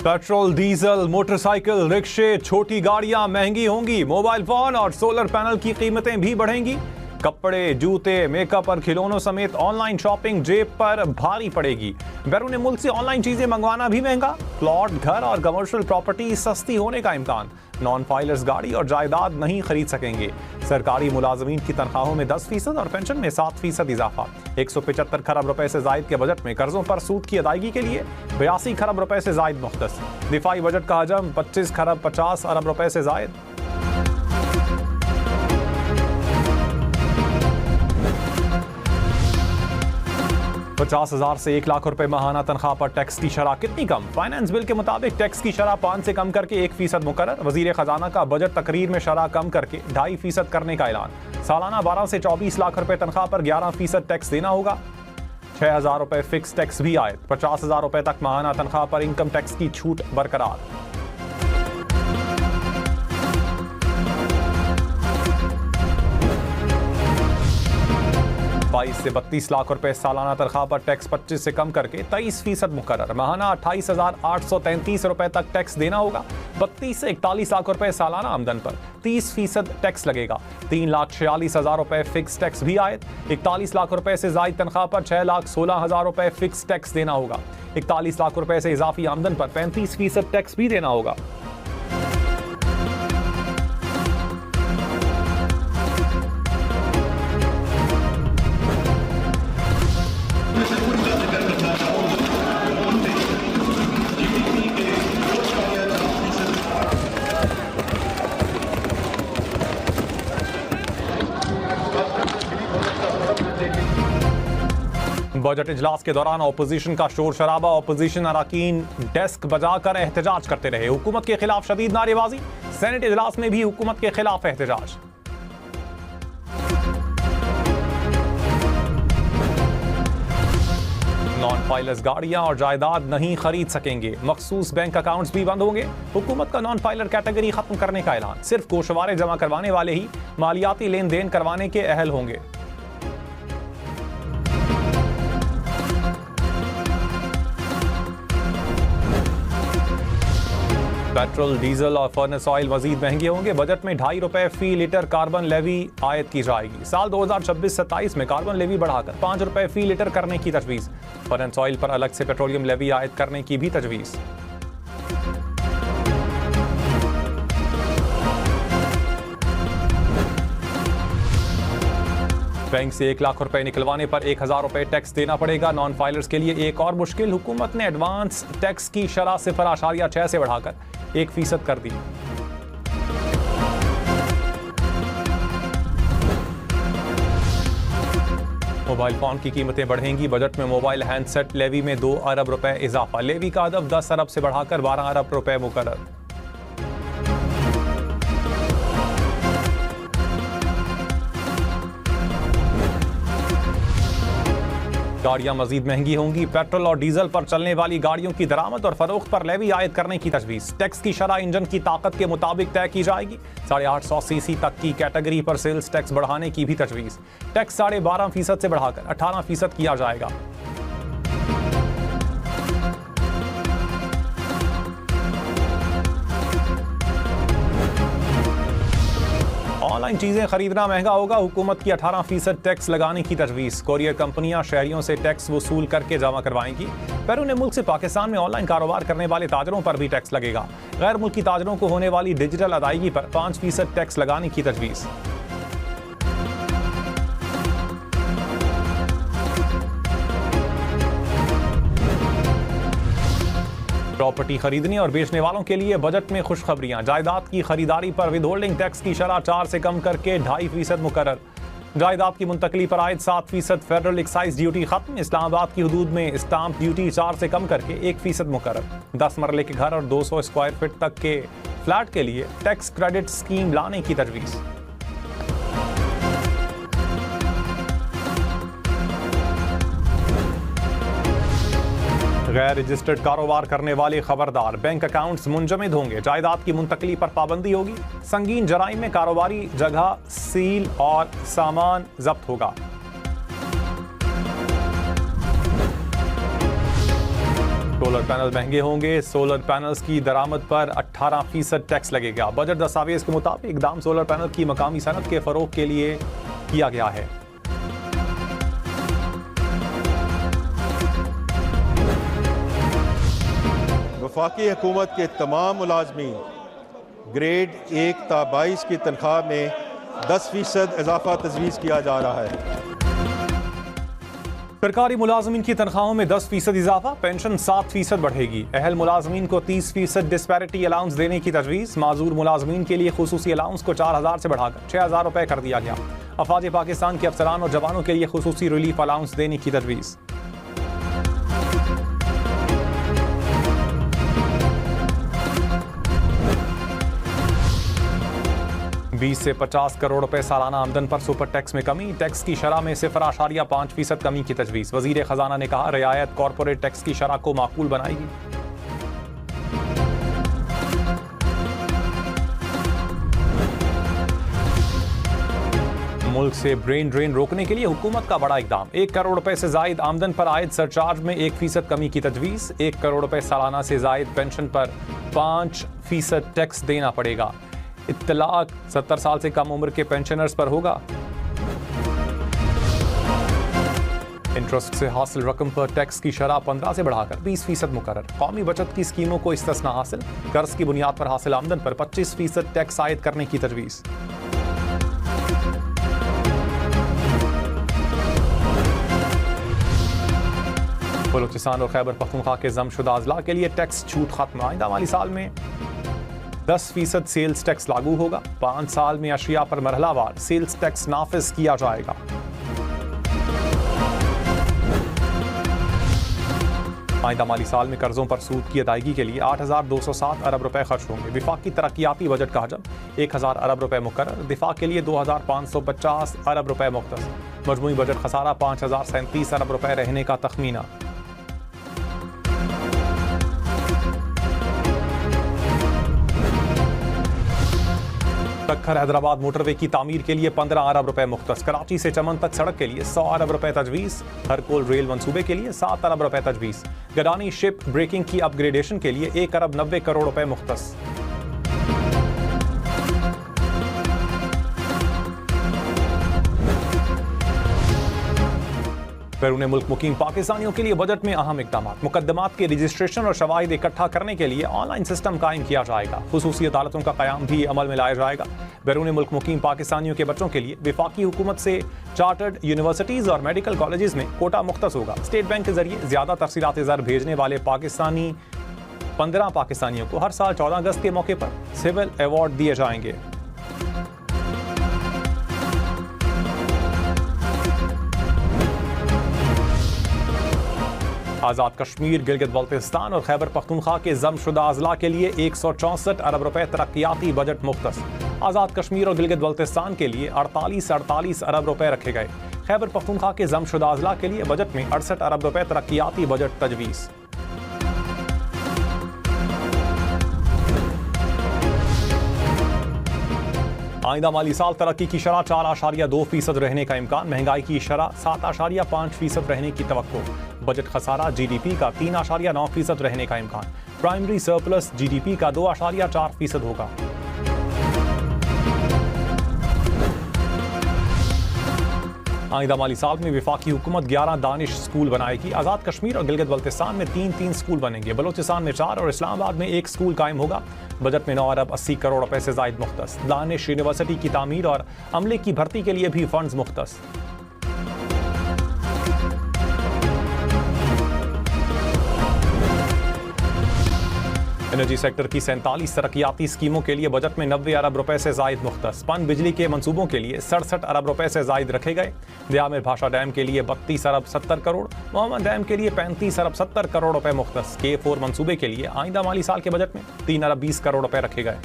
Petrol, diesel, motorcycle, रिक्शे, छोटी गाड़ियां महंगी होंगी। मोबाइल फोन और सोलर पैनल की कीमतें भी बढ़ेंगी। कपड़े, जूते, मेकअप और खिलौनों समेत ऑनलाइन शॉपिंग जेब पर भारी पड़ेगी। बैरून मुल्क से ऑनलाइन चीजें मंगवाना भी महंगा। प्लॉट, घर और कमर्शियल प्रॉपर्टी सस्ती होने का इम्कान। नॉन फाइलर्स गाड़ी और जायदाद नहीं खरीद सकेंगे। सरकारी मुलाजमीन की तनख्वाहों में 10% और पेंशन में 7% इजाफा। 175 खरब रुपए से जायद के बजट में कर्जों पर सूद की अदायगी के लिए 82 खरब रुपए से जायद मुख्तस। दिफाई बजट का हजम 25 खरब 50 अरब रुपए से जायद। $50,000 से 1 लाख रुपए माहाना तनख्वाह पर टैक्स की शरह कितनी कम? फाइनेंस बिल के मुताबिक टैक्स की शरह 5 से कम करके 1% मुकर्रर। वजीर खजाना का बजट तकरीर में शरह कम करके 2.5% करने का ऐलान। सालाना 12 से 24 लाख रुपए तनख्वाह पर 11% टैक्स देना होगा। 6,000 रुपए फिक्स टैक्स भी आयद। 50,000 रुपए तक माहाना तनख्वाह पर इनकम टैक्स की छूट बरकरार। 22 से 32 लाख रुपए सालाना तनख्वाह पर टैक्स 25 से कम करके 23% मुकर्रर। माहाना 28,833 रुपए तक टैक्स देना होगा। 32 से 41 लाख रुपए सालाना आमदन पर 30% टैक्स लगेगा। 3,46,000 रुपए फिक्स टैक्स भी आयद। 41 लाख रुपए से जायद तनख्वाह पर 6,16,000 रुपए फिक्स टैक्स देना होगा। 41 लाख रुपए से इजाफी आमदन पर 35% टैक्स भी देना होगा। बजट इजलास के दौरान ऑपोजिशन का शोर शराबा। ऑपोजिशन अराकीन डेस्क बजाकर एहतजाज करते रहे। हुकूमत के खिलाफ शदीद नारेबाजी। सेनेट इजलास में भी हुकूमत के खिलाफ एहतजाज। नॉन फाइलर्स गाड़ियां और जायदाद नहीं खरीद सकेंगे। मखसूस बैंक अकाउंट्स भी बंद होंगे। हुकूमत का नॉन फाइलर कैटेगरी खत्म करने का ऐलान। सिर्फ गोशवारे जमा करवाने वाले ही मालियाती लेन देन करवाने के अहल होंगे। पेट्रोल, डीजल और फर्नेस ऑयल मजीद महंगे होंगे। बजट में 2.5 रुपए फी लीटर कार्बन लेवी आयद की जाएगी। साल 2026-27 में कार्बन लेवी बढ़ाकर 5 रुपए फी लीटर करने की तजवीज़। फर्नेस ऑयल पर अलग से पेट्रोलियम लेवी आयद करने की भी तजवीज़। बैंक से 1 लाख रुपए निकलवाने पर 1,000 रुपए टैक्स देना पड़ेगा। नॉन फाइलर्स के लिए एक और मुश्किल। हुकूमत ने एडवांस टैक्स की शरह 0.6 से बढ़ाकर 1% कर दी। मोबाइल फोन की कीमतें बढ़ेंगी। बजट में मोबाइल हैंडसेट लेवी में 2 अरब रुपए इजाफा। लेवी का अदब 10 अरब से बढ़ाकर 12 अरब रुपए मुकर्रर। गाड़ियां मजीद महंगी होंगी। पेट्रोल और डीजल पर चलने वाली गाड़ियों की दरामद और फरोख्त पर लेवी आयद करने की तजवीज़। टैक्स की शरह इंजन की ताकत के मुताबिक तय की जाएगी। 850 सीसी तक की कैटेगरी पर सेल्स टैक्स बढ़ाने की भी तजवीज़। टैक्स 12.5% से बढ़ाकर 18% किया जाएगा। ऑनलाइन चीजें खरीदना महंगा होगा। हुकूमत की 18% टैक्स लगाने की तजवीज़। कोरियर कंपनियां शहरियों से टैक्स वसूल करके जमा करवाएंगी। बैरून मुल्क से पाकिस्तान में ऑनलाइन कारोबार करने वाले ताजरों पर भी टैक्स लगेगा। गैर मुल्की ताजरों को होने वाली डिजिटल अदायगी पर 5% टैक्स लगाने की तजवीज़। प्रॉपर्टी खरीदने और बेचने वालों के लिए बजट में खुशखबरियां। जायदाद की खरीदारी पर विदहोल्डिंग टैक्स की शरह 4 से कम करके 2.5% मुकर्रर। जायदाद की मुंतकली पर आयद 7% फेडरल एक्साइज ड्यूटी खत्म। इस्लामाबाद की हदूद में स्टाम्प ड्यूटी 4 से कम करके 1% मुकर्रर। 10 मरले के घर और 200 स्क्वायर फीट तक के फ्लैट के लिए टैक्स क्रेडिट स्कीम लाने की तजवीज़। गैर रजिस्टर्ड कारोबार करने वाले खबरदार। बैंक अकाउंट्स मुंजमद होंगे। जायदाद की मुंतकली पर पाबंदी होगी। संगीन जराइम में कारोबारी जगह सील और सामान जब्त होगा। सोलर पैनल महंगे होंगे। सोलर पैनल्स की दरामद पर 18% टैक्स लगेगा। बजट दस्तावेज के मुताबिक इकदाम सोलर पैनल की मकामी सनत के फरोग के लिए किया गया है। वफाकी हुकूमत के तमाम मुलाजमीन ग्रेड 1 ता 22 की तनख्वाह में 10% इजाफा तजवीज़ किया जा रहा है। सरकारी मुलाजमीन की तनख्वाहों में 10% इजाफा, पेंशन 7% बढ़ेगी। अहल मुलाजमीन को 30% डिस्पैरिटी अलाउंस देने की तजवीज़। माजूर मुलाजमीन के लिए खुसूसी अलाउंस को 4000 से बढ़ाकर 6000 रुपये कर दिया गया। अफवाज पाकिस्तान के अफसरान और जवानों के लिए खुसूसी रिलीफ अलाउंस देने की तजवीज़। बीस से 50 करोड़ रुपए सालाना आमदन पर सुपर टैक्स में कमी। टैक्स की शरह में 0.5% कमी की तजवीज़। वजीर खजाना ने कहा रियायत कॉरपोरेट टैक्स की शरह को माकूल बनाएगी। मुल्क से ब्रेन ड्रेन रोकने के लिए हुकूमत का बड़ा इकदाम। 1 करोड़ रुपए से जायद आमदन पर आयद सरचार्ज में 1% कमी की तजवीज़। 1 करोड़ रुपए सालाना से जायद पेंशन पर 5% टैक्स देना पड़ेगा। इत्तलाक 70 साल से कम उम्र के पेंशनर्स पर होगा। इंटरेस्ट से हासिल रकम पर टैक्स की शरह 15 से बढ़ाकर 20% मुकर्रर। कौमी बचत की स्कीमों को इस्तिस्ना हासिल। कर्ज की बुनियाद पर हासिल आमदन पर 25% टैक्स आयद करने की तजवीज़। बलूचिस्तान और खैबर पख्तूनख्वा के जमशुदा अजला के लिए टैक्स छूट खत्म। आइंदा माली साल में 10% सेल्स टैक्स लागू होगा। 5 साल में अशिया पर मरहलावार सेल्स टैक्स नाफिज किया जाएगा। आइंदा माली साल में कर्जों पर सूद की अदायगी के लिए 8207 अरब रुपए खर्च होंगे। विफाकी तरक्याती बजट का हजम 1000 अरब रुपए मुकर्रर। दिफा के लिए 2550 अरब रुपए मुख्तस। मजमूई बजट खसारा 5037 अरब रुपए रहने का तखमीना। तखर हैदराबाद मोटरवे की तामीर के लिए 15 अरब रुपए मुख्तस। कराची से चमन तक सड़क के लिए 100 अरब रुपए तजवीज़। हरकोल रेल मंसूबे के लिए 7 अरब रुपए तजवीज़। गडानी शिप ब्रेकिंग की अपग्रेडेशन के लिए 1 अरब 90 करोड़ रुपए मुख्तस। बैरून मुल्क मुकीम पाकिस्तानियों के लिए बजट में अहम इक़दाम। मुकदमात के रजिस्ट्रेशन और शवाहिद इकट्ठा करने के लिए ऑनलाइन सिस्टम कायम किया जाएगा। खुसूसी अदालतों का क़याम भी अमल में लाया जाएगा। बैरून मुल्क मुकीम पाकिस्तानियों के बच्चों के लिए विफाकी हुकूमत से चार्टर्ड यूनिवर्सिटीज़ और मेडिकल कॉलेजेस में कोटा मुख्तस होगा। स्टेट बैंक के जरिए ज़्यादा तरसीलात ज़र भेजने वाले 15 पाकिस्तानियों को हर साल 14 अगस्त के मौके पर सिविल अवार्ड दिए जाएंगे। आज़ाद कश्मीर, गिलगित बल्तिस्तान और खैबर पख्तूनख्वा के जमशुदा अजला के लिए 164 अरब रुपए तरक्याती बजट मुख्तस। आज़ाद कश्मीर और गिलगित बल्तिस्तान के लिए 48 अरब रुपए रखे गए। खैबर पख्तूनख्वा के जमशुदा अजला के लिए बजट में 68 अरब रुपए तरक्याती बजट तजवीज़। आइंदा माली साल तरक्की की शरह 4.2% रहने का इम्कान। महंगाई की शरह 7.5% रहने की तवक्को। बजट खसारा GDP का 3.9% रहने का इम्कान। प्राइमरी सरप्लस GDP का 2.4% होगा। आइंदा माली साल में विफाकी हुकूमत 11 दानिश स्कूल बनाएगी। आज़ाद कश्मीर और गिलगित बल्तिस्तान में 3 स्कूल बनेंगे। बलूचिस्तान में 4 और इस्लामाबाद में 1 स्कूल कायम होगा। बजट में 9 अरब 80 करोड़ रुपए से जायद मुख्तस। दानिश यूनिवर्सिटी की तामीर और अमले की भर्ती के लिए भी फंड्स मुख्तस। एनर्जी सेक्टर की 47 तरक्याती स्कीमों के लिए बजट में 90 अरब रुपए से जायद मुख्तस। पन बिजली के मंसूबों के लिए 67 अरब रुपए से जायद रखे गए। दयामिर भाषा डैम के लिए 32 अरब 70 करोड़। मोहम्मद डैम के लिए 35 अरब 70 करोड़ रुपए मुख्तस। K4 मंसूबे के लिए आइंदा माली साल के बजट में 3 अरब 20 करोड़ रुपए रखे गए।